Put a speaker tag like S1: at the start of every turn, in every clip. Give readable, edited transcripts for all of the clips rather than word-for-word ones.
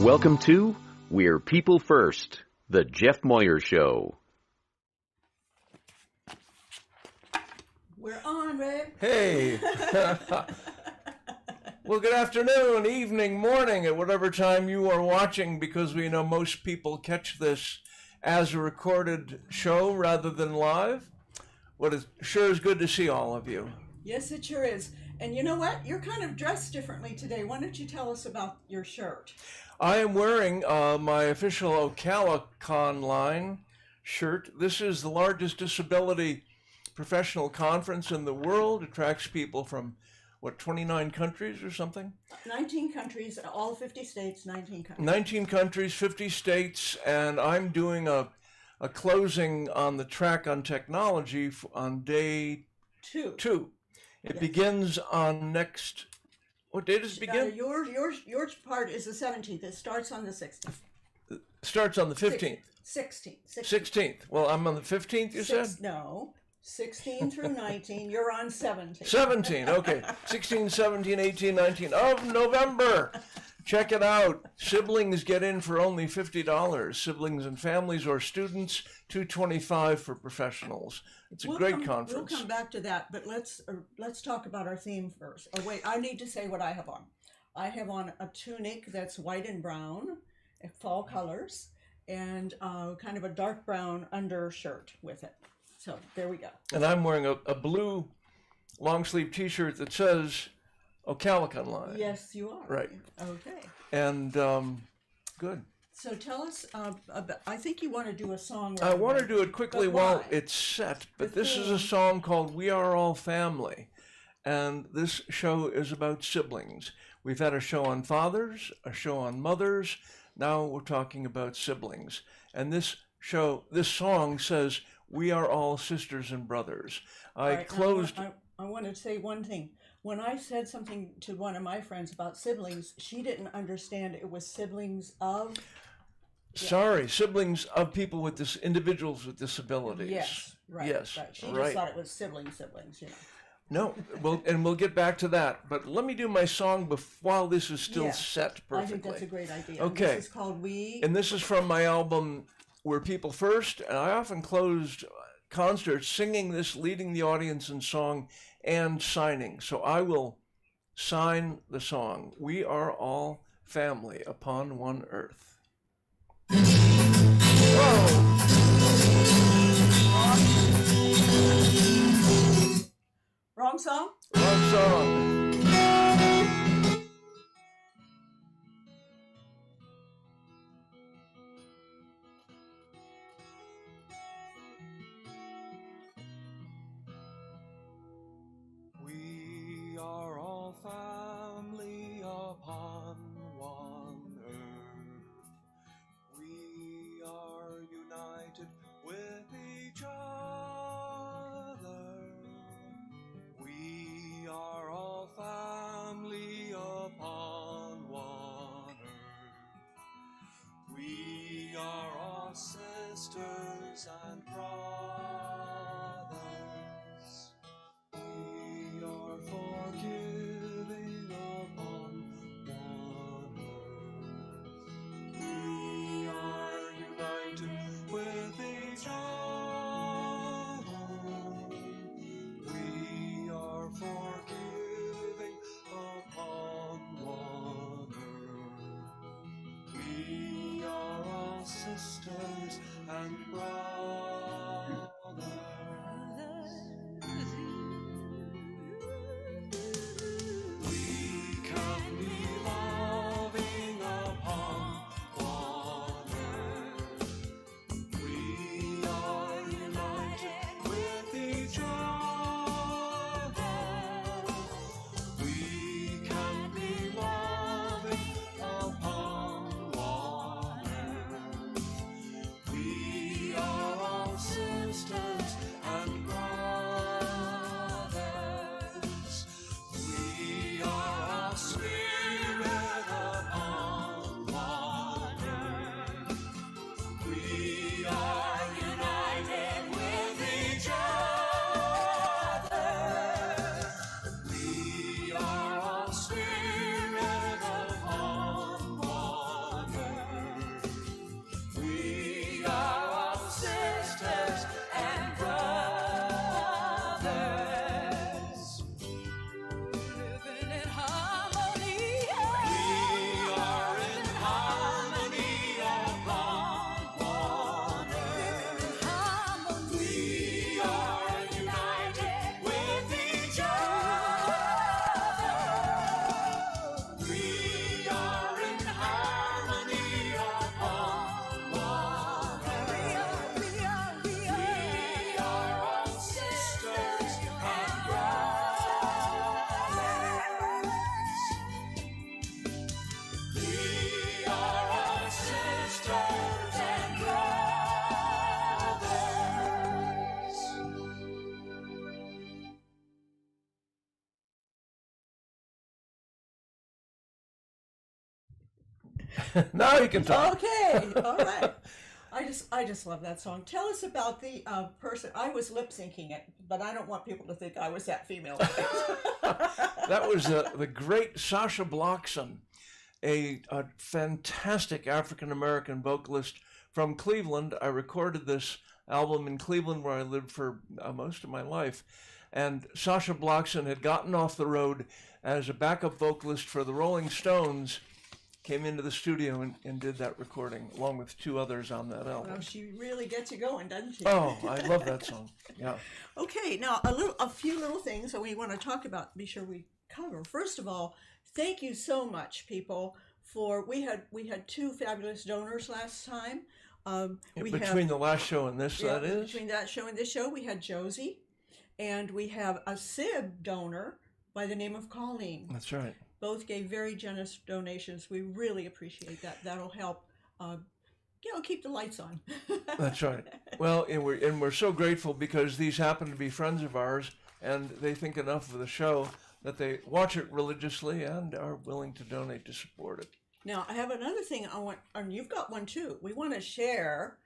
S1: Welcome to We're People First, the Jeff Moyer Show.
S2: We're on, Ray.
S3: Hey. Well, good afternoon, evening, morning, at whatever time you are watching, because we know most people catch this as a recorded show rather than live. What is sure is good to see all of you.
S2: Yes, it sure is. And you know what? You're kind of dressed differently today. Why don't you tell us about your shirt?
S3: I am wearing my official OcalaCon line shirt. This is the largest disability professional conference in the world. It attracts people from, 29 countries or something?
S2: 19 countries, all 50 states, 19 countries.
S3: 19 countries, 50 states, and I'm doing a closing on the track on technology on day two. It begins on next. What day does it begin?
S2: Your part is the 17th. It starts on the 16th.
S3: It starts on the 15th. 16th. Well, I'm on the 15th, you said?
S2: No. 16 through 19. You're on 17.
S3: 17, okay. 16, 17, 18, 19 of November. Check it out. Siblings get in for only $50. Siblings and families or students, $225 for professionals. It's a great conference.
S2: We'll come back to that, but let's talk about our theme first. Oh wait, I need to say what I have on. I have on a tunic that's white and brown, fall colors, and kind of a dark brown undershirt with it. So there we go.
S3: And I'm wearing a blue long sleeve T-shirt that says OcalaCon line.
S2: Yes, you are.
S3: Right.
S2: Okay.
S3: And good.
S2: So tell us, I think you want to do a song.
S3: I want to do it quickly while it's set, but this is a song called We Are All Family, and this show is about siblings. We've had a show on fathers, a show on mothers, now we're talking about siblings. And this song says, we are all sisters and brothers. I
S2: want to say one thing. When I said something to one of my friends about siblings, she didn't understand it was siblings of...
S3: Sorry, siblings of people with individuals with disabilities.
S2: Yes, right.
S3: Yes,
S2: right. She just thought it was siblings, you know.
S3: No, we'll get back to that. But let me do my song while this is still set perfectly.
S2: I think that's a great idea.
S3: Okay.
S2: And this is called
S3: And this is from my album, We're People First. And I often closed concerts singing this, leading the audience in song and signing. So I will sign the song. We are all family upon one earth. Whoa!
S2: Wrong song?
S3: Wrong song.
S4: We are all family upon one earth. We are united with each other. We are all family upon one earth. We are all sisters and brothers. We are forgiving upon one earth. We are united with each other. We are forgiving upon one earth. We are all sisters and brothers. We can be loving upon one earth. We are united with each other. We can be loving upon one earth. We are
S3: Now you can talk.
S2: Okay, all right. I just love that song. Tell us about the person. I was lip syncing it, but I don't want people to think I was that female.
S3: That was the great Sasha Blockson, a fantastic African-American vocalist from Cleveland. I recorded this album in Cleveland, where I lived for most of my life. And Sasha Blockson had gotten off the road as a backup vocalist for the Rolling Stones, came into the studio and did that recording, along with two others on that album.
S2: Well, she really gets you going, doesn't she?
S3: Oh, I love that song. Yeah.
S2: Okay, now a few little things that we want to talk about. Be sure we cover. First of all, thank you so much, people. We had two fabulous donors last time.
S3: Between the last show and this, that is?
S2: Between that show and this show, we had Josie, and we have a SIB donor by the name of Colleen.
S3: That's right.
S2: Both gave very generous donations. We really appreciate that. That'll help, keep the lights on.
S3: That's right. Well, and we're so grateful because these happen to be friends of ours, and they think enough of the show that they watch it religiously and are willing to donate to support it.
S2: Now, I have another thing I want, and you've got one too. We want to share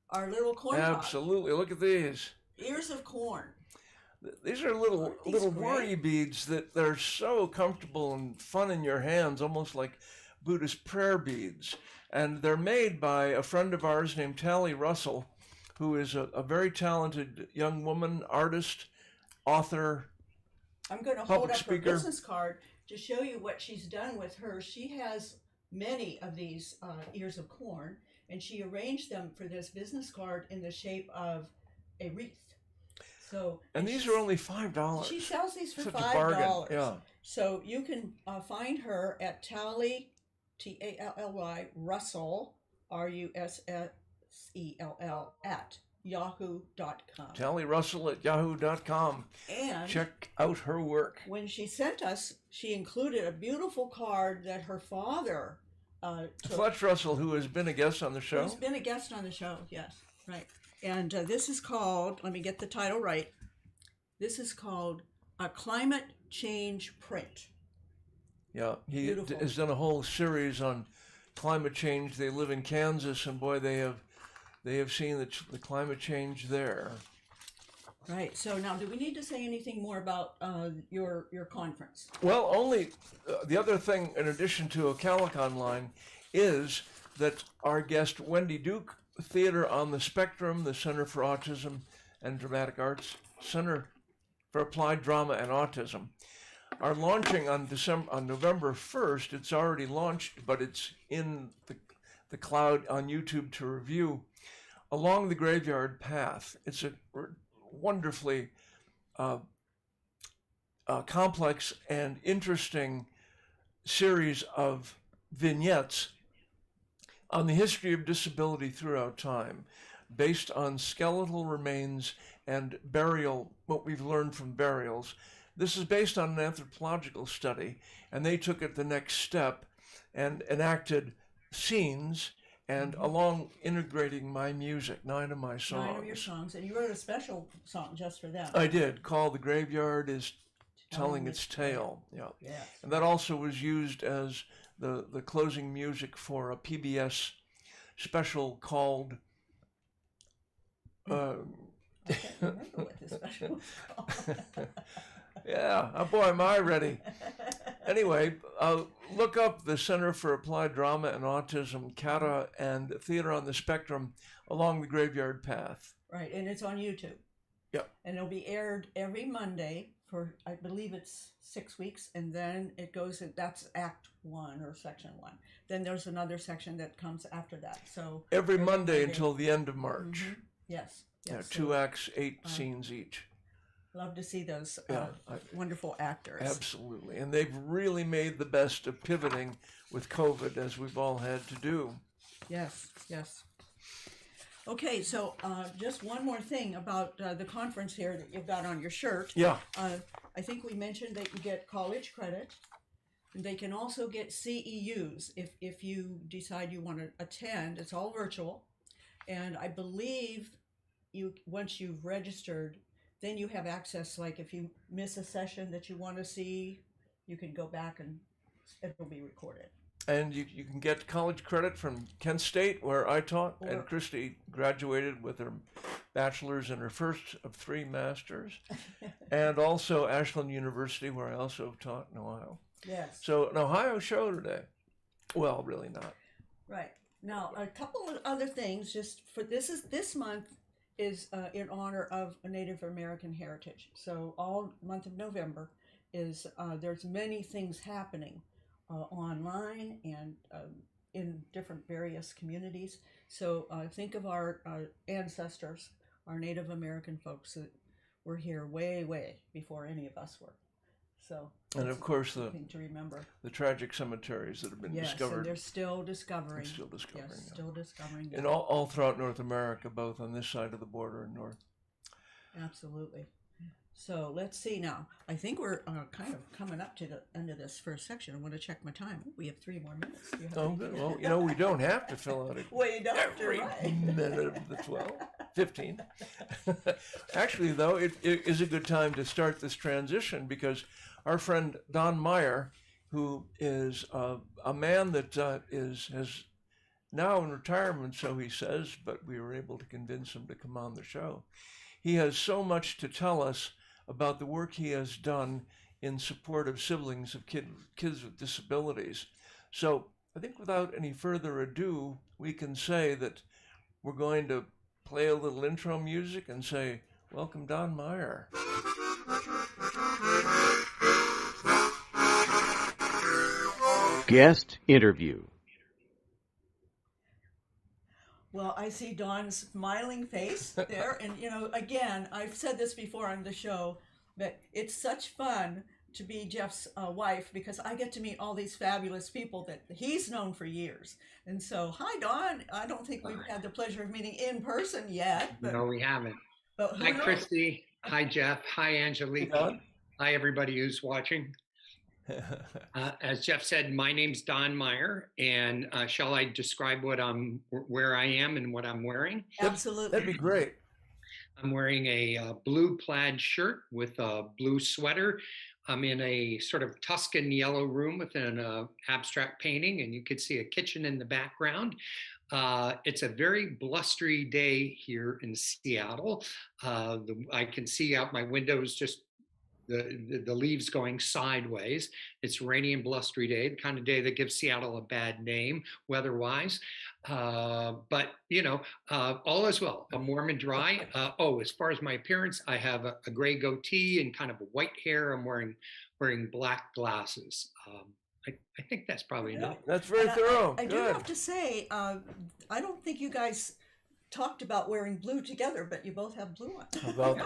S2: our little corn pod.
S3: Absolutely. Look at these.
S2: Ears of corn.
S3: These are little
S2: great?
S3: worry beads that they're so comfortable and fun in your hands, almost like Buddhist prayer beads. And they're made by a friend of ours named Tally Russell, who is a very talented young woman, artist, author,
S2: I'm going to hold up her business card to show you what she's done with her. She has many of these ears of corn, and she arranged them for this business card in the shape of a wreath.
S3: And these are only $5.
S2: She sells these for
S3: Such
S2: $5.
S3: a bargain. Yeah.
S2: So you can find her at Tally, Tally, Russell, Russell, at yahoo.com.
S3: Tally Russell at yahoo.com.
S2: And
S3: check out her work.
S2: When she sent us, she included a beautiful card that her father took.
S3: Fletch Russell, who has been a guest on the show.
S2: Who's been a guest on the show, yes, right. And this is called, let me get the title right, this is called A Climate Change Print.
S3: Yeah, he
S2: Beautiful.
S3: has done a whole series on climate change. They live in Kansas, and boy, they have seen the climate change there.
S2: Right. So now, do we need to say anything more about your conference?
S3: Well, only the other thing, in addition to a Calicon line, is that our guest Wendy Duke, Theater on the Spectrum, the Center for Autism and Dramatic Arts, Center for Applied Drama and Autism, are launching on November 1st. It's already launched, but it's in the cloud on YouTube to review. Along the Graveyard Path. It's a wonderfully complex and interesting series of vignettes on the history of disability throughout time, based on skeletal remains and what we've learned from burials. This is based on an anthropological study, and they took it the next step and enacted scenes and along integrating my music, 9 of my songs.
S2: 9 of your songs, and you wrote a special song just for them.
S3: I did, called The Graveyard is Telling Its Tale. Yeah.
S2: Yes.
S3: And that also was used as the closing music for a PBS special called...
S2: I can't remember what this special was called.
S3: Yeah, oh boy, am I ready. Anyway, look up the Center for Applied Drama and Autism, CATA, and Theater on the Spectrum along the Graveyard Path.
S2: Right, and it's on YouTube.
S3: Yep.
S2: And it'll be aired every Monday for, I believe it's 6 weeks, and then it goes, that's Act 1 or Section 1. Then there's another section that comes after that. So
S3: every Monday until the end of March.
S2: Mm-hmm. Yes.
S3: Yeah, 2 acts, 8 scenes each.
S2: Love to see those wonderful actors.
S3: Absolutely. And they've really made the best of pivoting with COVID, as we've all had to do.
S2: Yes, yes. Okay, so just one more thing about the conference here that you've got on your shirt.
S3: Yeah.
S2: I think we mentioned they can get college credit. They can also get CEUs if you decide you want to attend. It's all virtual. And I believe once you've registered, then you have access, like if you miss a session that you want to see, you can go back and it will be recorded.
S3: And you can get college credit from Kent State, where I taught, and Christy graduated with her bachelor's and her first of 3 masters, and also Ashland University, where I also have taught in Ohio.
S2: Yes.
S3: So an Ohio show today. Well, really not.
S2: Right. Now, a couple of other things. Just for this month is in honor of Native American heritage. So all month of November is there's many things happening online and in different various communities. So think of our ancestors, our Native American folks that were here way before any of us were. So,
S3: and of course, the
S2: thing to remember,
S3: the tragic cemeteries that have been discovered.
S2: And they're still discovering.
S3: Still discovering.
S2: Yes, still discovering.
S3: And all throughout North America, both on this side of the border and north.
S2: Absolutely. So let's see now. I think we're kind of coming up to the end of this first section. I'm going to check my time. We have 3 more minutes.
S3: Oh, good. Well, we don't have to fill out
S2: well, you don't
S3: every
S2: right.
S3: minute of the 15. Actually, though, it is a good time to start this transition because our friend Don Meyer, who is a man that has now in retirement, so he says, but we were able to convince him to come on the show. He has so much to tell us about the work he has done in support of siblings of kids with disabilities. So I think without any further ado, we can say that we're going to play a little intro music and say, welcome, Don Meyer.
S1: Guest interview.
S2: Well, I see Dawn's smiling face there. And, again, I've said this before on the show, but it's such fun to be Jeff's wife because I get to meet all these fabulous people that he's known for years. And so, hi, Dawn. I don't think we've had the pleasure of meeting in person yet. But,
S5: no, we haven't.
S2: But
S5: hi, Christy. Hi, Jeff. Hi, Angelique. Hi, everybody who's watching. As Jeff said, my name's Don Meyer, and shall I describe where I am and what I'm wearing?
S2: Absolutely.
S3: That'd be great.
S5: I'm wearing a blue plaid shirt with a blue sweater. I'm in a sort of Tuscan yellow room with an abstract painting, and you could see a kitchen in the background. It's a very blustery day here in Seattle. I can see out my windows just the leaves going sideways. It's rainy and blustery day, the kind of day that gives Seattle a bad name weather-wise. But all is well. I'm warm and dry. As far as my appearance, I have a gray goatee and kind of a white hair. I'm wearing black glasses. I think that's probably enough.
S3: That's very thorough.
S2: I do have to say, I don't think you guys talked about wearing blue together, but you both have blue on.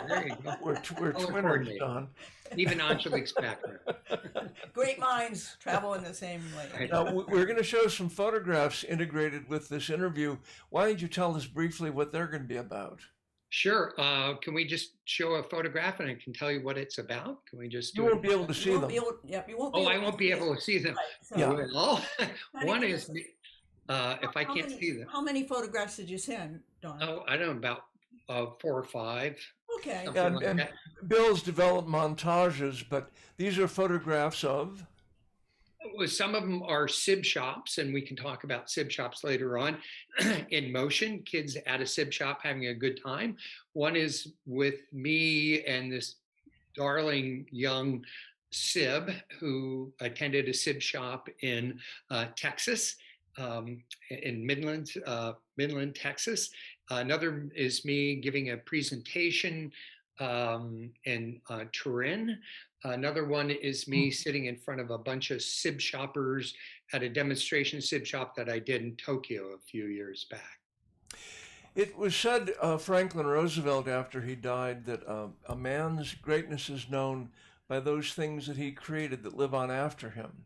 S5: There you go.
S3: We're twinners, Don.
S5: Even Angelique's background.
S2: Great minds travel in the same way.
S3: Now, we're going to show some photographs integrated with this interview. Why don't you tell us briefly what they're going to be about?
S5: Sure. Can we just show a photograph and I can tell you what it's about? Can we just do
S3: You won't be able to see them.
S2: You won't be
S5: I won't be able to see them.
S2: Right, so
S5: Well, one is if I can't see them.
S2: How many photographs did you send, Dawn?
S5: Oh, I don't know, about 4 or 5.
S2: Okay.
S3: And Bill's developed montages, but these are photographs of?
S5: Well, some of them are SIB shops, and we can talk about SIB shops later on. In motion, kids at a SIB shop having a good time. One is with me and this darling young SIB who attended a SIB shop in Texas, in Midland, Texas. Another is me giving a presentation in Turin. Another one is me sitting in front of a bunch of SIB shoppers at a demonstration SIB shop that I did in Tokyo a few years back.
S3: It was said, Franklin Roosevelt, after he died, that a man's greatness is known by those things that he created that live on after him.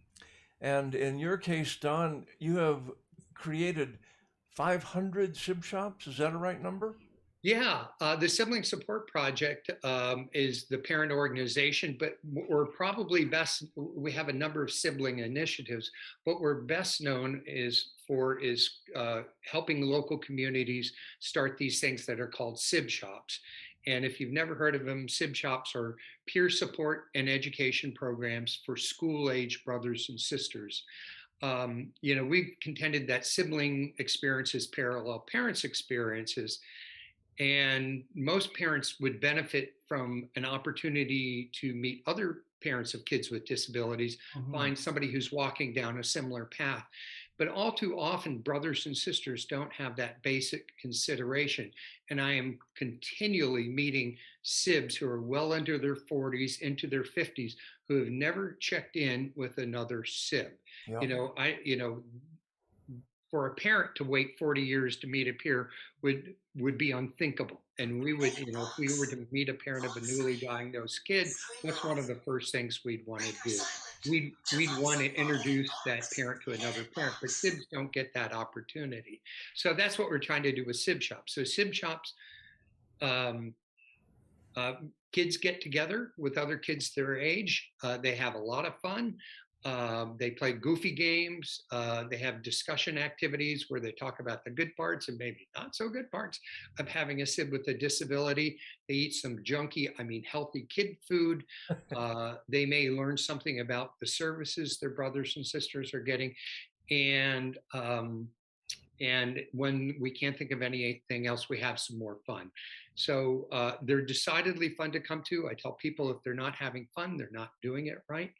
S3: And in your case, Don, you have created 500 SIB shops. Is that a right number?
S5: Yeah, the Sibling Support Project is the parent organization, but we're probably best, we have a number of sibling initiatives. What we're best known for is helping local communities start these things that are called SIB shops. And if you've never heard of them, SIB shops are peer support and education programs for school-age brothers and sisters. we've contended that sibling experiences parallel parents' experiences, and most parents would benefit from an opportunity to meet other parents of kids with disabilities, find somebody who's walking down a similar path. But all too often, brothers and sisters don't have that basic consideration. And I am continually meeting sibs who are well into their 40s, into their 50s, who have never checked in with another sib.
S3: Yeah.
S5: For a parent to wait 40 years to meet a peer would be unthinkable. And we would, if we were to meet a parent of a newly diagnosed kid, what's one of the first things we'd want to do? We'd want to introduce that parent to another parent, but sibs don't get that opportunity. So that's what we're trying to do with sib shops. So sib shops, um, kids get together with other kids their age. They have a lot of fun. They play goofy games. They have discussion activities where they talk about the good parts and maybe not so good parts of having a sib with a disability. They eat some healthy kid food. They may learn something about the services their brothers and sisters are getting. And when we can't think of anything else, we have some more fun. So they're decidedly fun to come to. I tell people if they're not having fun, they're not doing it right.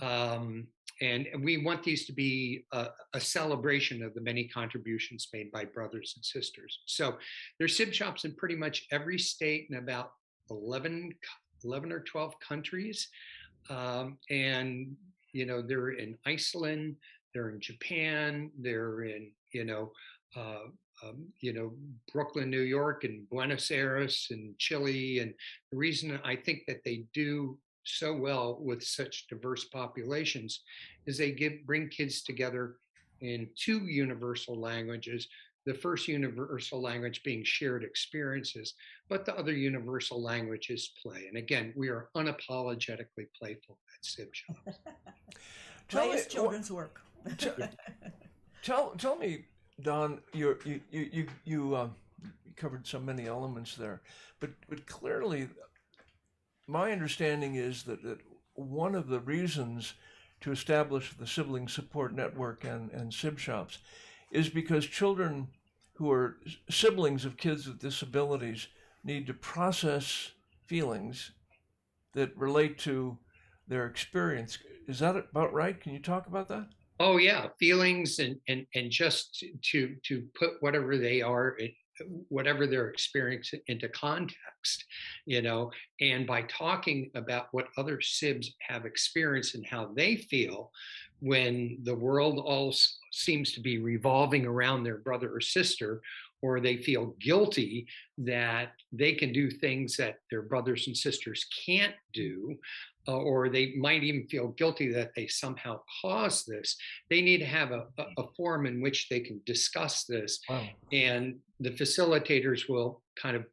S5: And we want these to be a celebration of the many contributions made by brothers and sisters. So there's sib shops in pretty much every state in about 11 or 12 countries. And, they're in Iceland, they're in Japan, they're in, Brooklyn, New York, and Buenos Aires, and Chile. And the reason I think that they do so well with such diverse populations is they bring kids together in two universal languages. The first universal language being shared experiences, but the other universal language is play. And again, we are unapologetically playful at sib shops.
S2: Play is children's work.
S3: Tell me, Don, you covered so many elements there, but clearly, my understanding is that one of the reasons to establish the sibling support network and sib shops is because children who are siblings of kids with disabilities need to process feelings that relate to their experience. Is that about right? Can you talk about that?
S5: Oh yeah, feelings and just to put whatever they are, whatever their experience into context, and by talking about what other sibs have experienced and how they feel when the world all seems to be revolving around their brother or sister, or they feel guilty that they can do things that their brothers and sisters can't do, or they might even feel guilty that they somehow caused this. They need to have a forum in which they can discuss this.
S3: Wow.
S5: And the facilitators will kind of,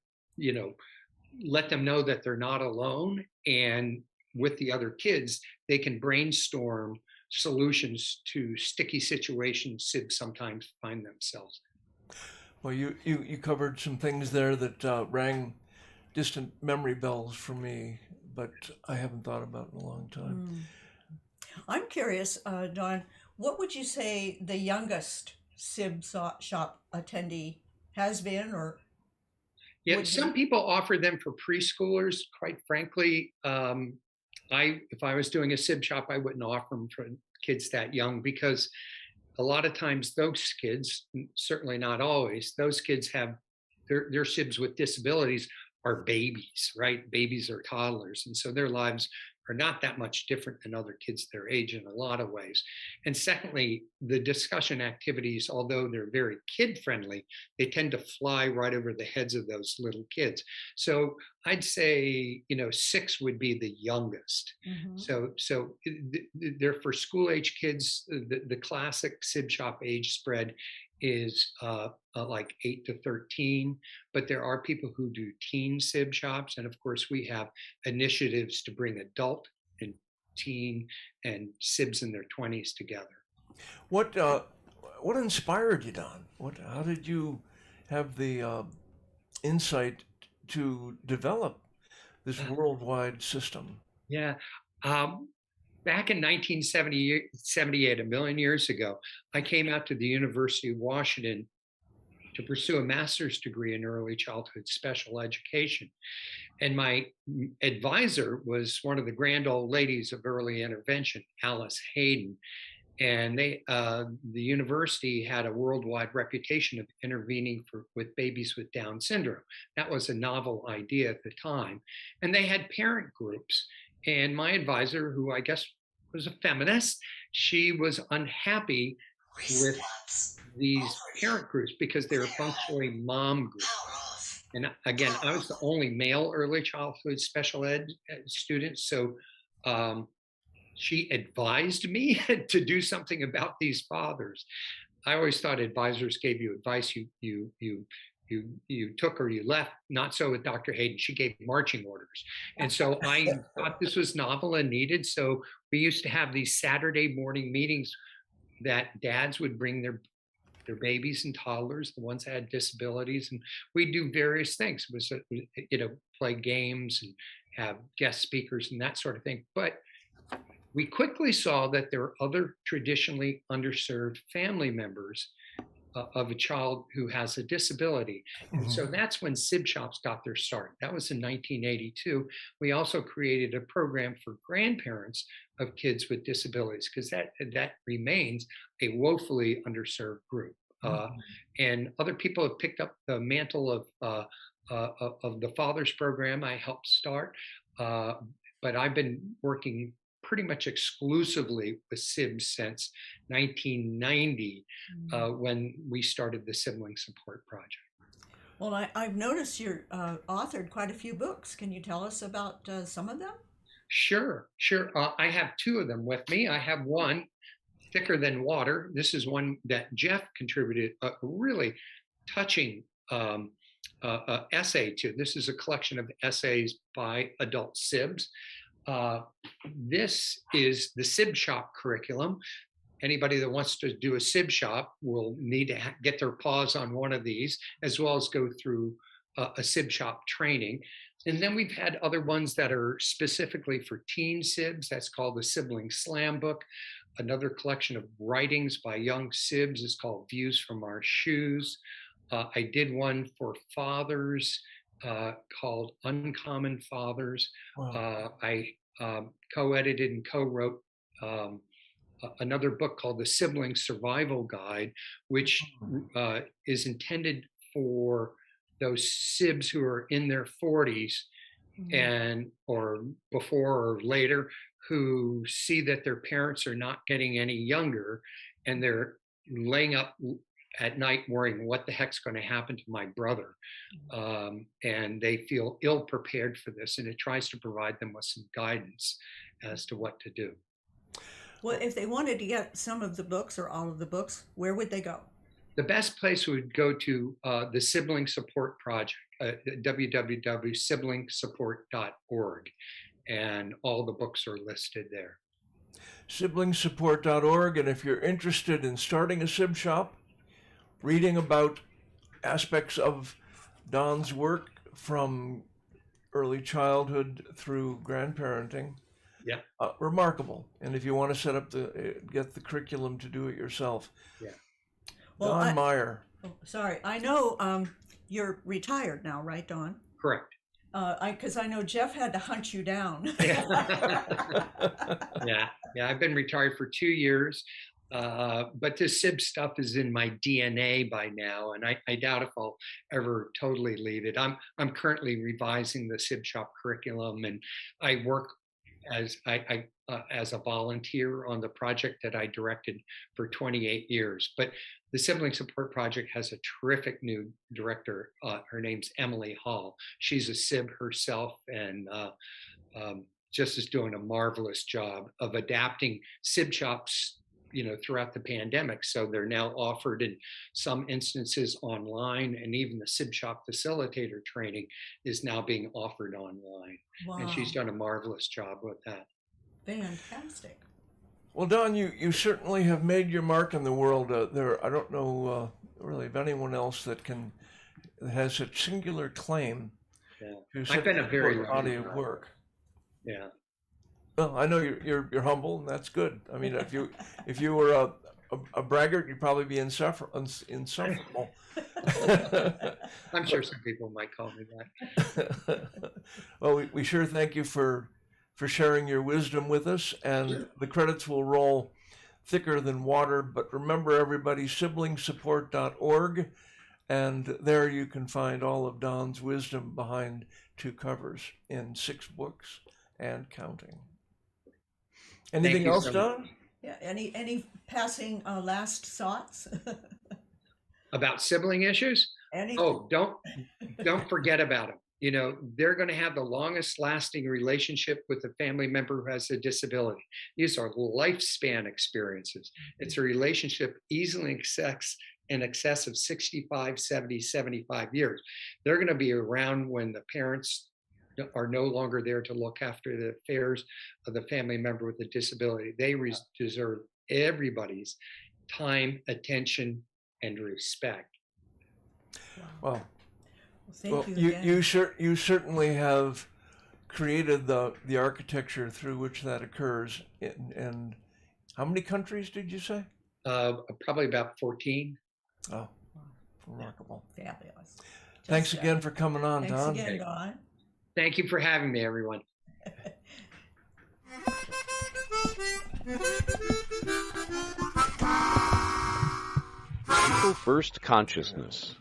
S5: let them know that they're not alone. And with the other kids, they can brainstorm solutions to sticky situations sibs sometimes find themselves.
S3: Well, you covered some things there that rang distant memory bells for me, but I haven't thought about in a long time.
S2: I'm curious, Don, what would you say the youngest sib shop attendee has been, or?
S5: Yeah, some people offer them for preschoolers. Quite frankly, if I was doing a sib shop, I wouldn't offer them for kids that young, because a lot of times those kids, certainly not always, those kids have their sibs with disabilities are babies, right? Babies are toddlers. And so their lives are not that much different than other kids their age in a lot of ways. And secondly, the discussion activities, although they're very kid friendly, they tend to fly right over the heads of those little kids. So I'd say, 6 would be the youngest.
S2: Mm-hmm.
S5: So they're for school age kids. The classic sib shop age spread is like 8 to 13, but there are people who do teen sib shops. And of course, we have initiatives to bring adult and teen and sibs in their 20s together.
S3: What inspired you, Don? How did you have the insight to develop this worldwide system?
S5: Yeah. back in 1978, a million years ago, I came out to the University of Washington to pursue a master's degree in early childhood special education. And my advisor was one of the grand old ladies of early intervention, Alice Hayden. And the university had a worldwide reputation of intervening with babies with Down syndrome. That was a novel idea at the time. And they had parent groups. And my advisor, who I guess was a feminist, she was unhappy with these parent groups because they were functionally mom groups. And again, I was the only male early childhood special ed student. So she advised me to do something about these fathers. I always thought advisors gave you advice you took or you left. Not so with Dr. Hayden. She gave marching orders. And so I thought this was novel and needed. So we used to have these Saturday morning meetings that dads would bring their babies and toddlers, the ones that had disabilities, and we do various things. It was, play games and have guest speakers and that sort of thing. But we quickly saw that there were other traditionally underserved family members of a child who has a disability. And so that's when SIB shops got their start. That was in 1982. We also created a program for grandparents of kids with disabilities, because that remains a woefully underserved group. And other people have picked up the mantle of the Fathers Program I helped start. But I've been working pretty much exclusively with SIBs since 1990, when we started the Sibling Support Project.
S2: Well, I've noticed you're authored quite a few books. Can you tell us about some of them?
S5: Sure. I have two of them with me. I have one, Thicker Than Water. This is one that Jeff contributed a really touching essay to. This is a collection of essays by adult SIBs. This is the SIB shop curriculum. Anybody that wants to do a SIB shop will need to get their paws on one of these, as well as go through a SIB shop training. And then we've had other ones that are specifically for teen SIBs. That's called the Sibling Slam Book. Another collection of writings by young SIBs is called Views from Our Shoes. I did one for fathers called Uncommon Fathers. Wow. I co-edited and co-wrote another book called The Sibling Survival Guide, which is intended for those SIBs who are in their 40s and or before or later, who see that their parents are not getting any younger, and they're laying up at night worrying what the heck's going to happen to my brother. And they feel ill prepared for this, and it tries to provide them with some guidance as to what to do.
S2: Well, if they wanted to get some of the books or all of the books, where would they go?
S5: The best place would go to the Sibling Support Project, www.siblingsupport.org, and all the books are listed there.
S3: Siblingsupport.org, and if you're interested in starting a SIB shop, reading about aspects of Don's work from early childhood through grandparenting, remarkable. And if you want to set up get the curriculum to do it yourself, well, Don Meyer.
S2: Oh, sorry, I know you're retired now, right, Don?
S5: Correct.
S2: Because I know Jeff had to hunt you down.
S5: Yeah, I've been retired for 2 years. But this SIB stuff is in my DNA by now, and I doubt if I'll ever totally leave it. I'm currently revising the SIB shop curriculum, and I work as a volunteer on the project that I directed for 28 years. But the Sibling Support Project has a terrific new director. Her name's Emily Hall. She's a SIB herself, and just is doing a marvelous job of adapting SIB shops throughout the pandemic. So they're now offered in some instances online, and even the SIB shop facilitator training is now being offered online. Wow. And she's done a marvelous job with that.
S2: Fantastic.
S3: Well, Don, you certainly have made your mark in the world. I don't know really of anyone else that has such singular claim to such
S5: I've been a very
S3: body of work.
S5: Yeah.
S3: Well, I know you're humble, and that's good. I mean, if you were a braggart, you'd probably be insufferable.
S5: I'm sure some people might call me that.
S3: Well, we sure thank you for sharing your wisdom with us, and the credits will roll thicker than water. But remember, everybody, siblingsupport.org, and there you can find all of Don's wisdom behind 2 covers in 6 books and counting. Anything else, Don?
S2: Yeah. Any passing last thoughts?
S5: About sibling issues?
S2: Anything?
S5: Oh, don't forget about them. You know, they're going to have the longest lasting relationship with a family member who has a disability. These are lifespan experiences. It's a relationship easily in excess of 65, 70, 75 years. They're going to be around when the parents are no longer there to look after the affairs of the family member with a disability. They deserve everybody's time, attention, and respect.
S3: Well,
S2: Thank you.
S3: You certainly have created the architecture through which that occurs. In how many countries did you say?
S5: Probably about 14.
S3: Oh, remarkable.
S2: Fabulous.
S3: Thanks again for coming on, Don.
S2: Thanks again, Don.
S5: Thank you for having me, everyone.
S1: People First Consciousness.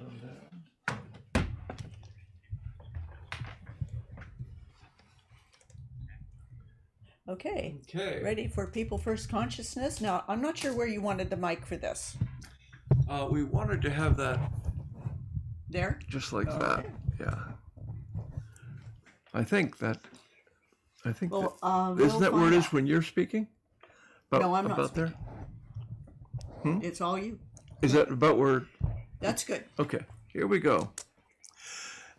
S2: Okay.
S3: Okay.
S2: Ready for People First Consciousness? Now, I'm not sure where you wanted the mic for this.
S3: We wanted to have that
S2: There?
S3: just like
S2: Okay.
S3: that. Yeah. I think that.
S2: Well,
S3: Isn't that where it
S2: find
S3: is
S2: out.
S3: when you're speaking?
S2: No, I'm not
S3: about there.
S2: It's all you.
S3: Is that about where?
S2: That's good.
S3: Okay, here we go.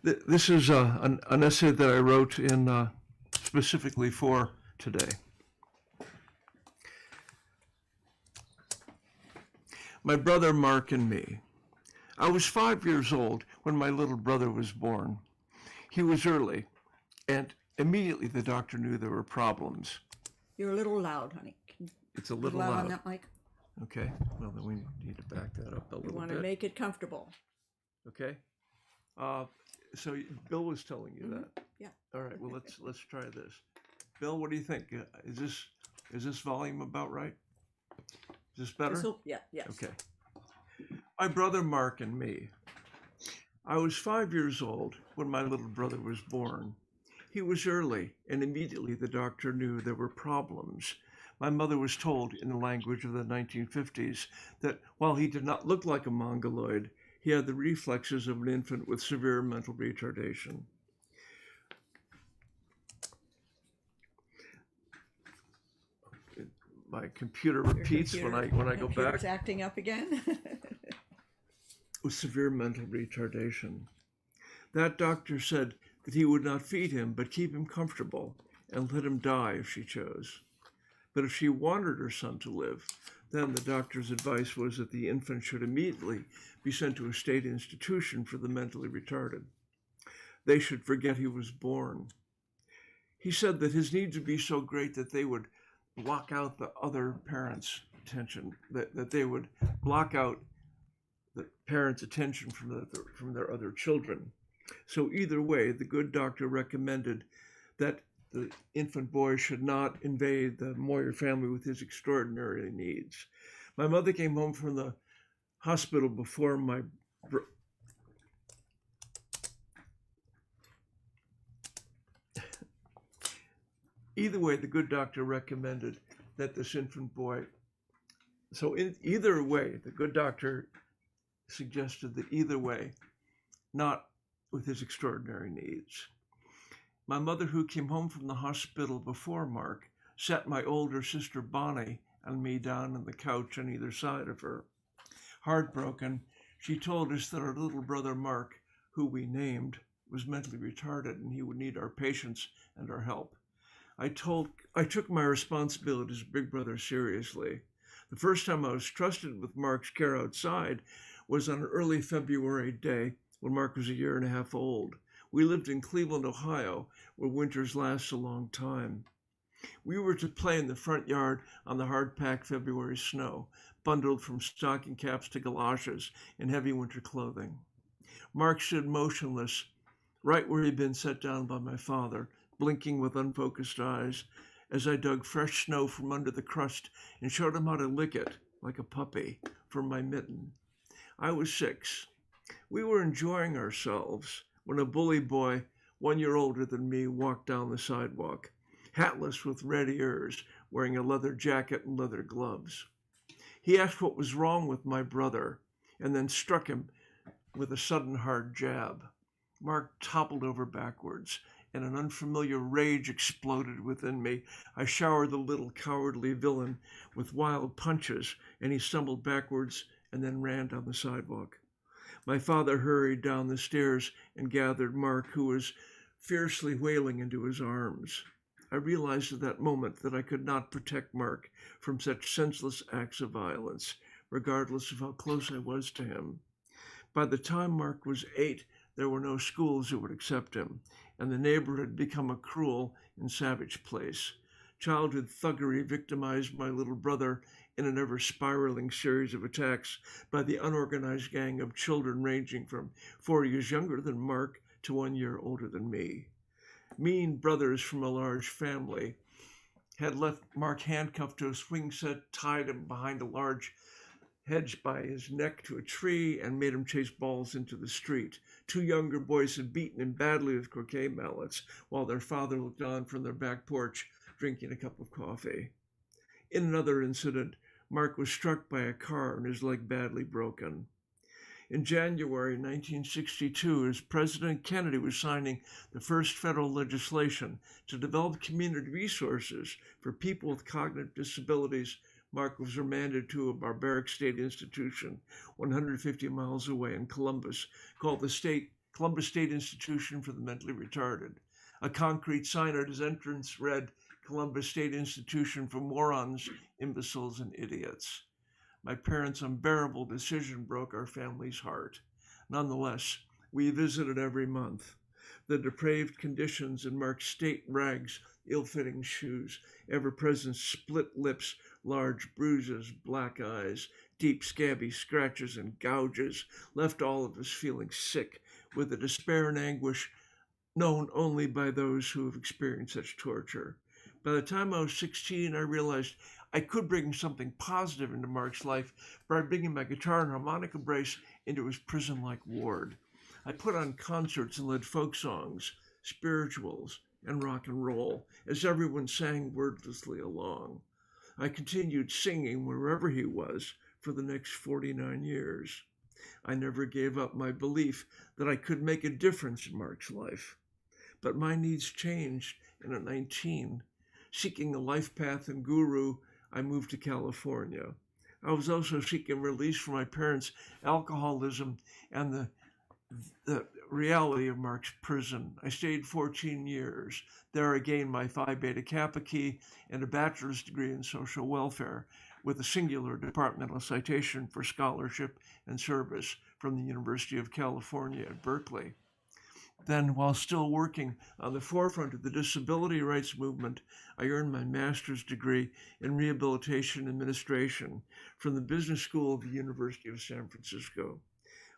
S3: This is an essay that I wrote in specifically for today. My brother Mark and me. I was 5 years old when my little brother was born. He was early, and immediately the doctor knew there were problems.
S2: You're a little loud, honey.
S3: It's a little
S2: loud
S3: loud.
S2: on that mic.
S3: Okay, well then we need to back that up a
S2: You
S3: little
S2: want
S3: bit.
S2: to make it comfortable.
S3: Okay. So Bill was telling you that.
S2: Yeah.
S3: All right. Well, let's try this. Bill, what do you think? Is this volume about right? Is this better?
S2: Yeah. Yes.
S3: Okay. My brother Mark and me. I was 5 years old when my little brother was born. He was early, and immediately the doctor knew there were problems. My mother was told in the language of the 1950s that while he did not look like a mongoloid, he had the reflexes of an infant with severe mental retardation. My computer repeats when I go back.
S2: It's acting up again.
S3: With severe mental retardation. That doctor said that he would not feed him, but keep him comfortable and let him die if she chose. But if she wanted her son to live, then the doctor's advice was that the infant should immediately be sent to a state institution for the mentally retarded. They should forget he was born. He said that his needs would be so great that they would block out the other parents' attention, that they would block out the parents' attention from their other children. So either way, the good doctor recommended that the infant boy should not invade the Moyer family with his extraordinary needs. My mother came home from the hospital before my Either way, the good doctor recommended that this infant boy. So either way, the good doctor suggested that either way, not with his extraordinary needs. My mother, who came home from the hospital before Mark, sat my older sister Bonnie and me down on the couch on either side of her. Heartbroken, she told us that our little brother Mark, who we named, was mentally retarded and he would need our patience and our help. I took my responsibility as a big brother seriously. The first time I was trusted with Mark's care outside was on an early February day when Mark was 1.5 years old. We lived in Cleveland, Ohio, where winters last a long time. We were to play in the front yard on the hard-packed February snow, bundled from stocking caps to galoshes in heavy winter clothing. Mark stood motionless, right where he'd been set down by my father, blinking with unfocused eyes, as I dug fresh snow from under the crust and showed him how to lick it, like a puppy, from my mitten. I was 6. We were enjoying ourselves when a bully boy, 1 year older than me, walked down the sidewalk, hatless with red ears, wearing a leather jacket and leather gloves. He asked what was wrong with my brother, and then struck him with a sudden hard jab. Mark toppled over backwards, and an unfamiliar rage exploded within me. I showered the little cowardly villain with wild punches, and he stumbled backwards and then ran down the sidewalk. My father hurried down the stairs and gathered Mark, who was fiercely wailing, into his arms. I realized at that moment that I could not protect Mark from such senseless acts of violence, regardless of how close I was to him. By the time Mark was 8, there were no schools that would accept him, and the neighborhood had become a cruel and savage place. Childhood thuggery victimized my little brother in an ever-spiraling series of attacks by the unorganized gang of children ranging from 4 years younger than Mark to 1 year older than me. Mean brothers from a large family had left Mark handcuffed to a swing set, tied him behind a large hedge by his neck to a tree, and made him chase balls into the street. 2 younger boys had beaten him badly with croquet mallets, while their father looked on from their back porch, drinking a cup of coffee. In another incident, Mark was struck by a car and his leg badly broken. In January 1962, as President Kennedy was signing the first federal legislation to develop community resources for people with cognitive disabilities, Mark was remanded to a barbaric state institution 150 miles away in Columbus, called the Columbus State Institution for the Mentally Retarded. A concrete sign at his entrance read, "Columbus State Institution for Morons, Imbeciles, and Idiots." My parents' unbearable decision broke our family's heart. Nonetheless, we visited every month. The depraved conditions in Mark's state rags, ill-fitting shoes, ever-present split lips, large bruises, black eyes, deep scabby scratches and gouges left all of us feeling sick with a despair and anguish known only by those who have experienced such torture. By the time I was 16, I realized I could bring something positive into Mark's life by bringing my guitar and harmonica brace into his prison-like ward. I put on concerts and led folk songs, spirituals, and rock and roll, as everyone sang wordlessly along. I continued singing wherever he was for the next 49 years. I never gave up my belief that I could make a difference in Mark's life. But my needs changed, and at 19, seeking a life path and guru, I moved to California. I was also seeking release from my parents' alcoholism and the reality of Mark's prison. I stayed 14 years. There I gained my Phi Beta Kappa key and a bachelor's degree in social welfare with a singular departmental citation for scholarship and service from the University of California at Berkeley. Then, while still working on the forefront of the disability rights movement, I earned my master's degree in rehabilitation administration from the Business School of the University of San Francisco.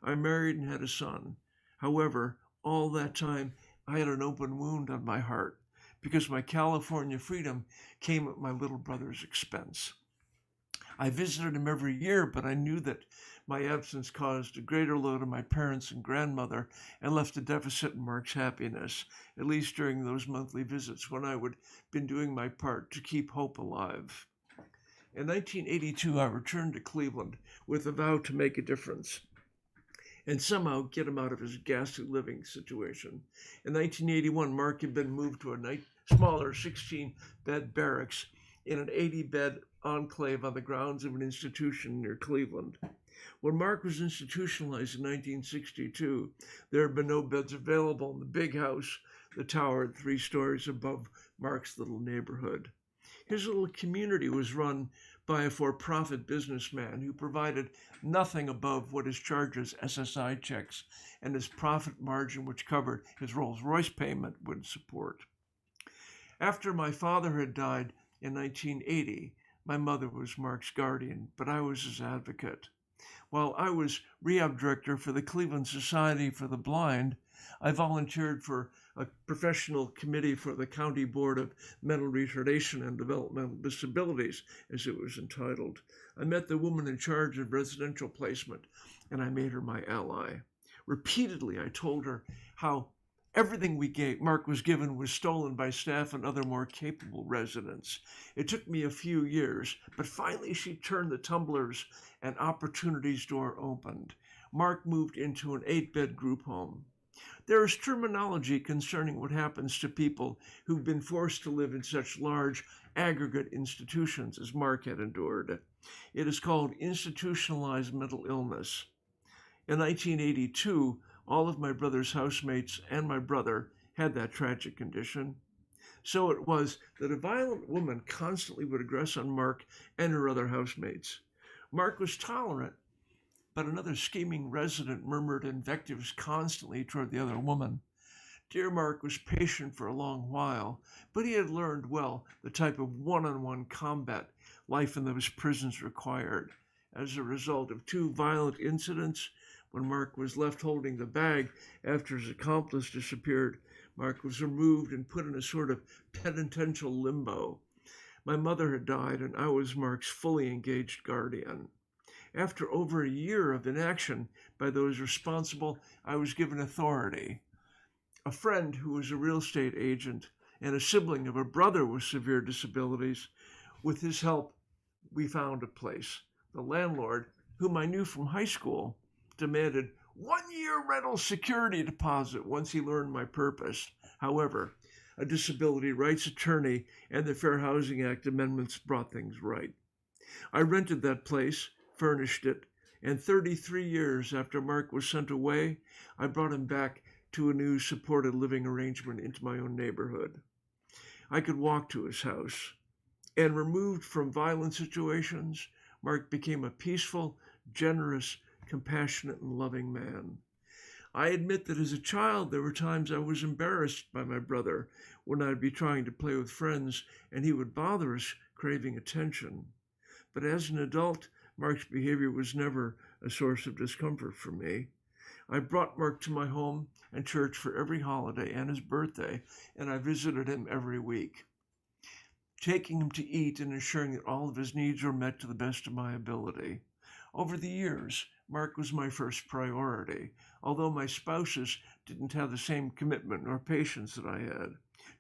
S3: I married and had a son. However, all that time, I had an open wound on my heart because my California freedom came at my little brother's expense. I visited him every year, but I knew that my absence caused a greater load on my parents and grandmother and left a deficit in Mark's happiness, at least during those monthly visits when I would have been doing my part to keep hope alive. In 1982, I returned to Cleveland with a vow to make a difference and somehow get him out of his ghastly living situation. In 1981, Mark had been moved to a smaller 16-bed barracks in an 80-bed enclave on the grounds of an institution near Cleveland. When Mark was institutionalized in 1962, there had been no beds available in the big house that towered 3 stories above Mark's little neighborhood. His little community was run by a for-profit businessman who provided nothing above what his charges SSI checks and his profit margin, which covered his Rolls-Royce payment, would support. After my father had died in 1980, my mother was Mark's guardian, but I was his advocate. While I was rehab director for the Cleveland Society for the Blind, I volunteered for a professional committee for the County Board of Mental Retardation and Developmental Disabilities, as it was entitled. I met the woman in charge of residential placement, and I made her my ally. Repeatedly, I told her how everything Mark was given was stolen by staff and other more capable residents. It took me a few years, but finally she turned the tumblers and opportunities door opened. Mark moved into an 8-bed group home. There is terminology concerning what happens to people who've been forced to live in such large aggregate institutions as Mark had endured. It is called institutionalized mental illness. In 1982, all of my brother's housemates and my brother had that tragic condition. So it was that a violent woman constantly would aggress on Mark and her other housemates. Mark was tolerant, but another scheming resident murmured invectives constantly toward the other woman. Dear Mark was patient for a long while, but he had learned well the type of one-on-one combat life in those prisons required. As a result of 2 violent incidents, when Mark was left holding the bag after his accomplice disappeared, Mark was removed and put in a sort of penitential limbo. My mother had died, and I was Mark's fully engaged guardian. After over a year of inaction by those responsible, I was given authority. A friend who was a real estate agent and a sibling of a brother with severe disabilities, with his help, we found a place. The landlord, whom I knew from high school, demanded 1-year rental security deposit once he learned my purpose. However, a disability rights attorney and the Fair Housing Act amendments brought things right. I rented that place, furnished it, and 33 years after Mark was sent away, I brought him back to a new supported living arrangement into my own neighborhood. I could walk to his house, and removed from violent situations, Mark became a peaceful, generous, compassionate, and loving man. I admit that as a child, there were times I was embarrassed by my brother when I'd be trying to play with friends and he would bother us, craving attention. But as an adult, Mark's behavior was never a source of discomfort for me. I brought Mark to my home and church for every holiday and his birthday, and I visited him every week, taking him to eat and ensuring that all of his needs were met to the best of my ability. Over the years, Mark was my first priority, although my spouses didn't have the same commitment or patience that I had.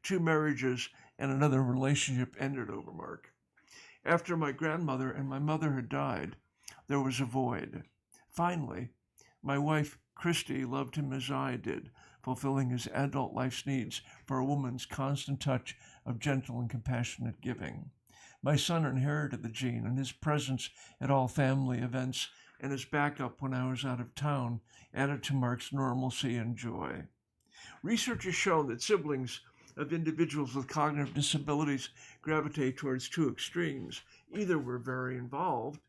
S3: 2 marriages and another relationship ended over Mark. After my grandmother and my mother had died, there was a void. Finally, my wife, Christy, loved him as I did, fulfilling his adult life's needs for a woman's constant touch of gentle and compassionate giving. My son inherited the gene, and his presence at all family events and his backup when I was out of town added to Mark's normalcy and joy. Research has shown that siblings of individuals with cognitive disabilities gravitate towards 2 extremes. Either we're very involved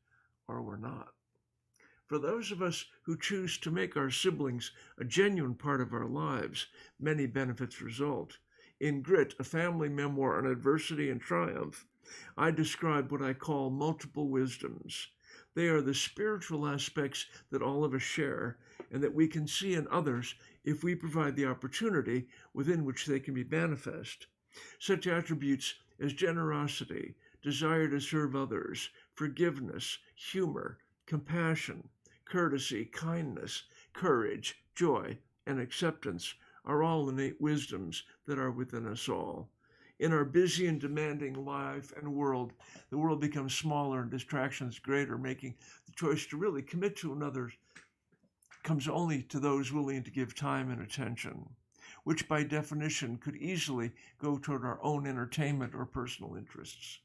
S3: or we're not. For those of us who choose to make our siblings a genuine part of our lives, many benefits result. In Grit, a family memoir on adversity and triumph, I describe what I call multiple wisdoms. They are the spiritual aspects that all of us share and that we can see in others if we provide the opportunity within which they can be manifest. Such attributes as generosity, desire to serve others, forgiveness, humor, compassion, courtesy, kindness, courage, joy, and acceptance are all innate wisdoms that are within us all. In our busy and demanding life and world, the world becomes smaller and distractions greater, making the choice to really commit to another comes only to those willing to give time and attention, which by definition could easily go toward our own entertainment or personal interests.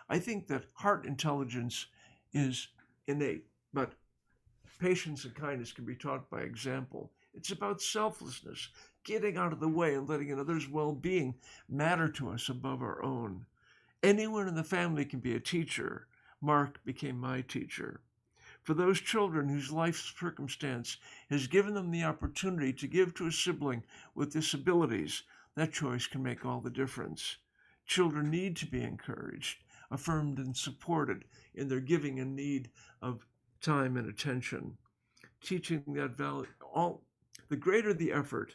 S3: I think that heart intelligence is innate, but patience and kindness can be taught by example. It's about selflessness, getting out of the way and letting another's well-being matter to us above our own. Anyone in the family can be a teacher. Mark became my teacher. For those children whose life circumstance has given them the opportunity to give to a sibling with disabilities, that choice can make all the difference. children need to be encouraged, affirmed, and supported in their giving and need of time and attention. Teaching that value, the greater the effort,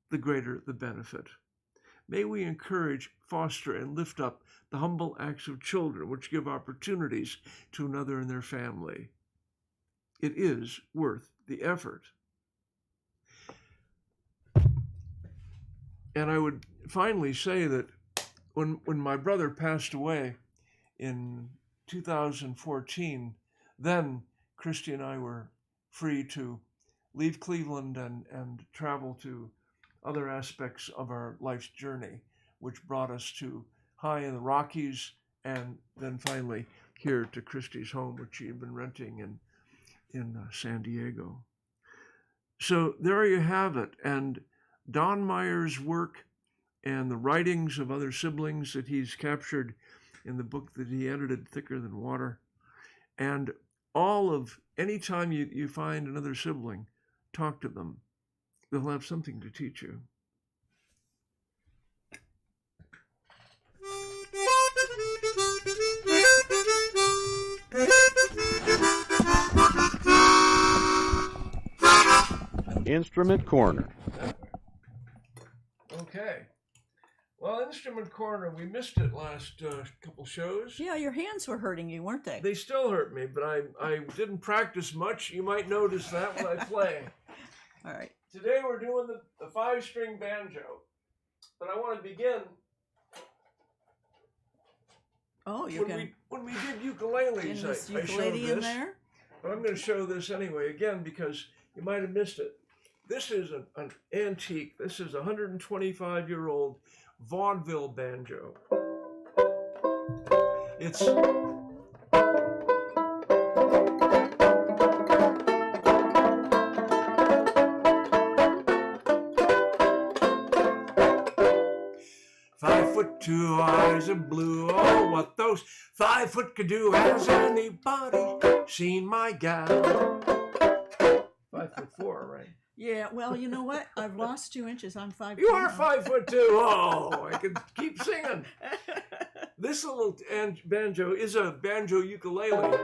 S3: the greater the benefit. May we encourage, foster, and lift up the humble acts of children which give opportunities to another in their family. It is worth the effort. And I would finally say that when my brother passed away in 2014, then Christy and I were free to leave Cleveland and travel to other aspects of our life's journey, which brought us to high in the Rockies and then finally here to Christy's home, which she had been renting in San Diego. So there you have it. And Don Meyer's work and the writings of other siblings that he's captured in the book that he edited, Thicker Than Water, and all of, anytime you find another sibling, talk to them. They'll have something to teach you.
S1: Instrument Corner.
S3: Okay. Well, Instrument Corner, we missed it last couple shows.
S2: Yeah, your hands were hurting you, weren't they?
S3: They still hurt me, but I didn't practice much. You might notice that when I play.
S2: All right.
S3: Today we're doing the 5-string banjo, but I want to begin.
S2: Oh, you
S3: when we did ukuleles,
S2: this
S3: I showed
S2: ukulele
S3: this,
S2: in there?
S3: but I'm going to show this anyway again because you might have missed it. This is an antique. This is a 125-year-old vaudeville banjo. It's 5 foot 2 eyes of blue. Oh, what those 5 foot could do. Has anybody seen my gal? 5 foot 4, right?
S2: Yeah, well, you know what? I've lost 2 inches. I'm 5'2".
S3: You are 5 foot 2. Oh, I could keep singing. This little banjo is a banjo ukulele,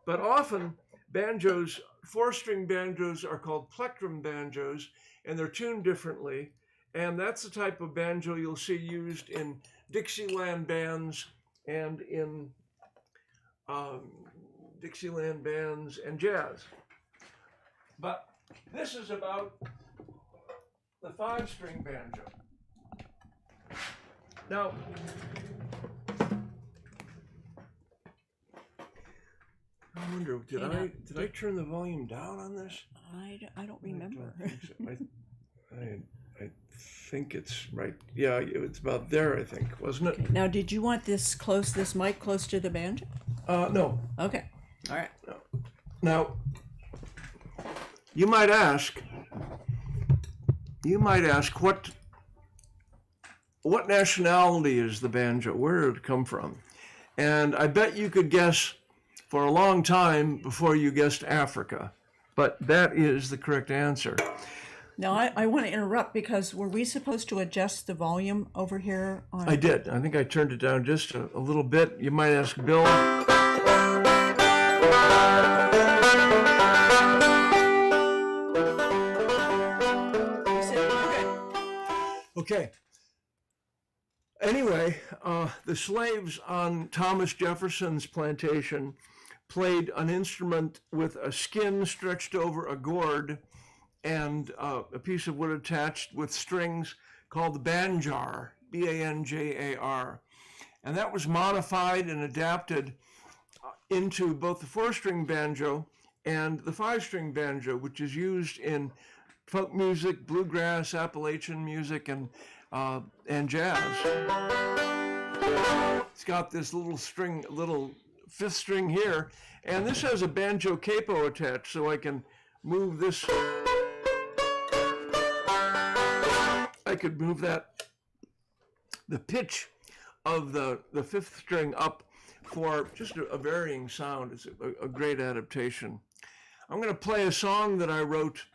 S3: but often banjos, 4-string banjos, are called plectrum banjos, and they're tuned differently. And that's the type of banjo you'll see used in Dixieland bands and in Dixieland bands and jazz. But this is about the 5-string banjo. Now, I wonder, did I turn the volume down on this?
S2: I don't remember.
S3: I think it's right. Yeah, it's about there, I think, wasn't it?
S2: Okay. Now, did you want this mic close to the banjo?
S3: No.
S2: Okay. All right.
S3: No. Now, you might ask what nationality is the banjo? Where did it come from? And I bet you could guess for a long time before you guessed Africa, but that is the correct answer.
S2: Now, I want to interrupt because were we supposed to adjust the volume over here?
S3: I did. I think I turned it down just a little bit. You might ask Bill. Okay. Anyway, the slaves on Thomas Jefferson's plantation played an instrument with a skin stretched over a gourd and a piece of wood attached with strings called the banjar, B-A-N-J-A-R. And that was modified and adapted into both the 4-string banjo and the 5-string banjo, which is used in folk music, bluegrass, Appalachian music, and jazz. It's got this little 5th string here, and this has a banjo capo attached, so I can move this. I could move the pitch of the 5th string up for just a varying sound. It's a great adaptation. I'm going to play a song that I wrote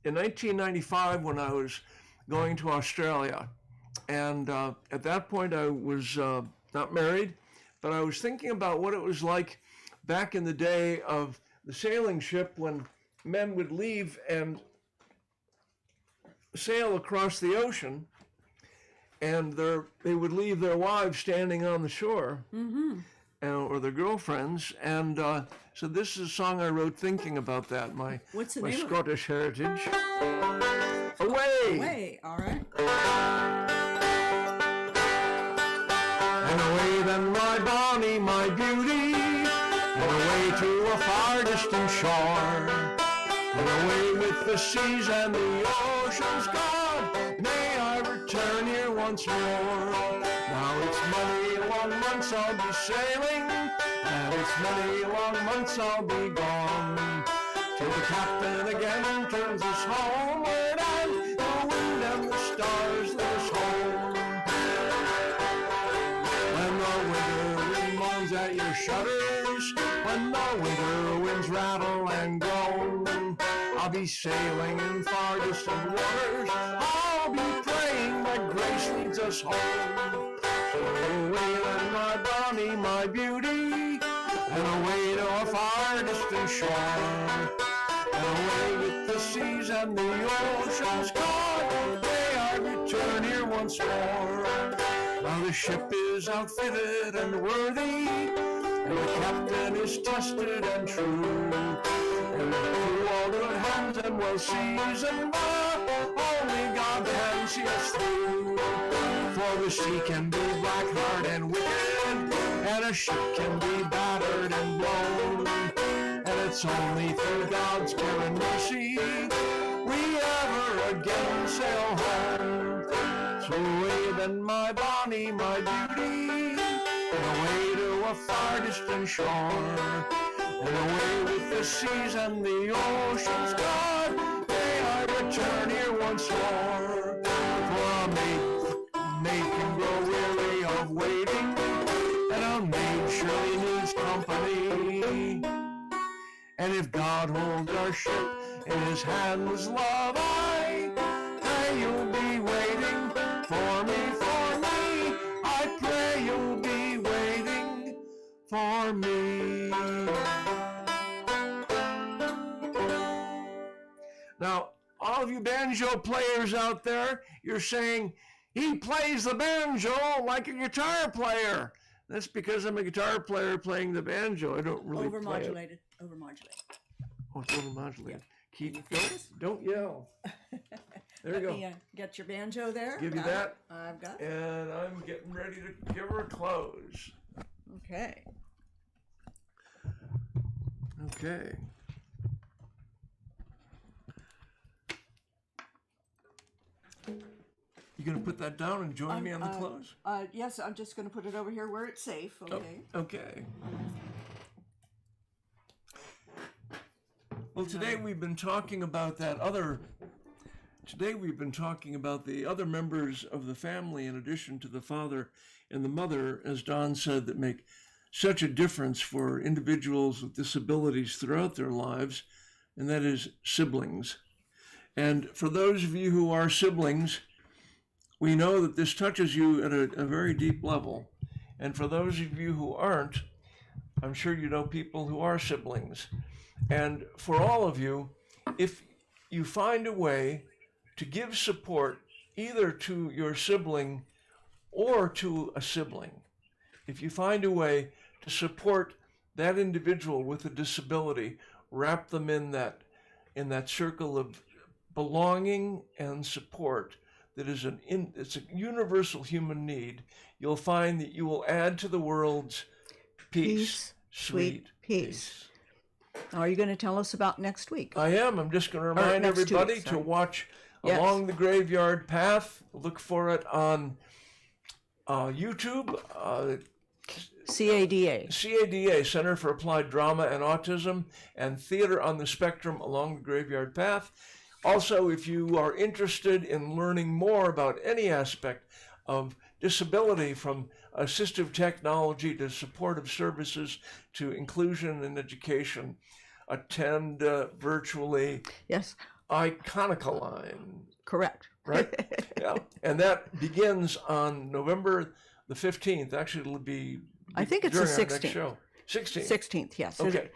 S3: in 1995 when I was going to Australia. And at that point, I was not married, but I was thinking about what it was like back in the day of the sailing ship when men would leave and sail across the ocean, and they would leave their wives standing on the shore, or their girlfriends. And so this is a song I wrote thinking about that, my Scottish heritage. Away!
S2: Away, all right.
S3: And away then, my bonny, my beauty, and away to a far distant shore, and away with the seas and the oceans, God, may I return here once more. Now it's many long months I'll be sailing, and it's many long months I'll be gone, till the captain again turns us homeward, and the wind and the stars lead us home. When the winter wind moans at your shutters, when the winter winds rattle and groan, I'll be sailing in far distant waters, I'll be praying that grace leads us home. So away then, my bonny, my beauty, and away to a far distant shore, and away with the seas and the oceans, God, may I return here once more. Now the ship is outfitted and worthy, and the captain is tested and true, and the crew all good hands and well seasoned, only God can see us through. For the sea can be black, hard, and wicked, and a ship can be battered and blown, and it's only through God's care and mercy we ever again sail home. So away then, my bonny, my beauty, and away to a far distant shore, and away with the seas and the oceans, God, may I return here once more. For a maid can grow weary of waiting, and a maid surely needs company. And if God holds our ship in his hands, love, I pray you'll be waiting for me, for me. I pray you'll be waiting for me. Now, all of you banjo players out there, you're saying, he plays the banjo like a guitar player. That's because I'm a guitar player playing the banjo. I don't really play it.
S2: Overmodulated.
S3: Oh, it's overmodulated. Don't yell. There you go.
S2: Let me get your banjo there.
S3: Give you that.
S2: I've got it.
S3: And I'm getting ready to give her a close.
S2: Okay.
S3: Okay. You gonna put that down and join me on the close?
S2: Yes, I'm just going to put it over here where it's safe. Okay.
S3: Oh, okay. Well, today we've been talking about the other members of the family in addition to the father and the mother, as Don said, that make such a difference for individuals with disabilities throughout their lives, and that is siblings. And for those of you who are siblings, we know that this touches you at a very deep level. And for those of you who aren't, I'm sure you know people who are siblings. And for all of you, if you find a way to give support either to your sibling or to a sibling, if you find a way to support that individual with a disability, wrap them in that circle of belonging and support that is it's a universal human need, you'll find that you will add to the world's peace, sweet peace.
S2: Are you going to tell us about next week?
S3: I am. I'm just going to remind everybody to watch Along the Graveyard Path. Look for it on YouTube. CADA, Center for Applied Drama and Autism, and Theater on the Spectrum Along the Graveyard Path. Also, if you are interested in learning more about any aspect of disability, from assistive technology to supportive services to inclusion and education, attend virtually.
S2: Yes.
S3: Iconocaline.
S2: Correct.
S3: Right? Yeah, and that begins on November the 15th. Actually, it'll be
S2: I think it's the
S3: during our next
S2: 16th.
S3: show. 16th.
S2: 16th, yes.
S3: Okay.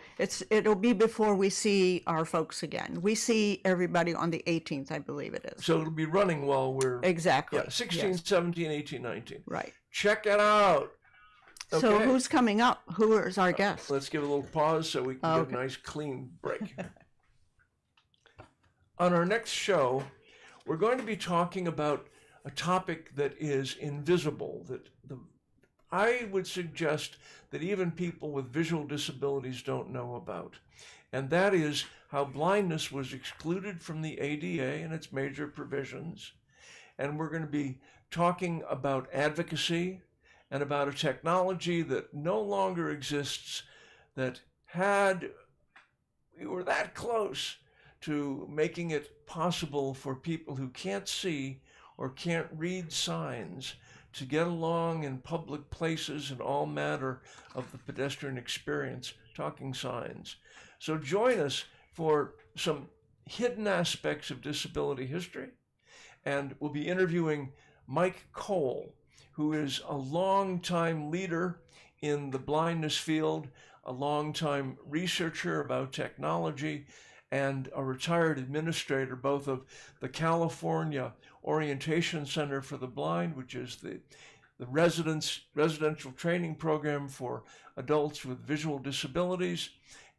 S2: It'll be before we see our folks again. We see everybody on the 18th, I believe it is.
S3: So it'll be running while we're
S2: Exactly.
S3: Yeah, 16,
S2: yes.
S3: 17, 18, 19.
S2: Right.
S3: Check it out.
S2: So
S3: Okay.
S2: who's coming up? Who is our guest?
S3: Let's give a little pause so we can get
S2: Okay.
S3: a nice clean break. On our next show, we're going to be talking about a topic that is invisible, I would suggest that even people with visual disabilities don't know about. And that is how blindness was excluded from the ADA and its major provisions. And we're going to be talking about advocacy and about a technology that no longer exists, that we were that close to making it possible for people who can't see or can't read signs to get along in public places and all manner of the pedestrian experience, talking signs. So join us for some hidden aspects of disability history, and we'll be interviewing Mike Cole, who is a longtime leader in the blindness field, a longtime researcher about technology, and a retired administrator both of the California Orientation Center for the Blind, which is the residential training program for adults with visual disabilities,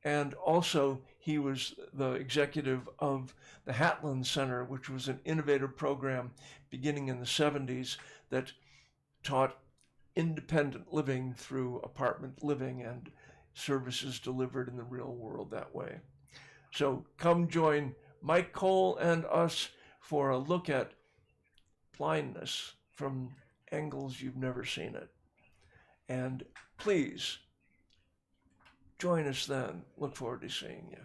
S3: and also he was the executive of the Hatland Center, which was an innovative program beginning in the 70s that taught independent living through apartment living and services delivered in the real world that way. So come join Mike Cole and us for a look at blindness from angles you've never seen it. And please join us then. Look forward to seeing you.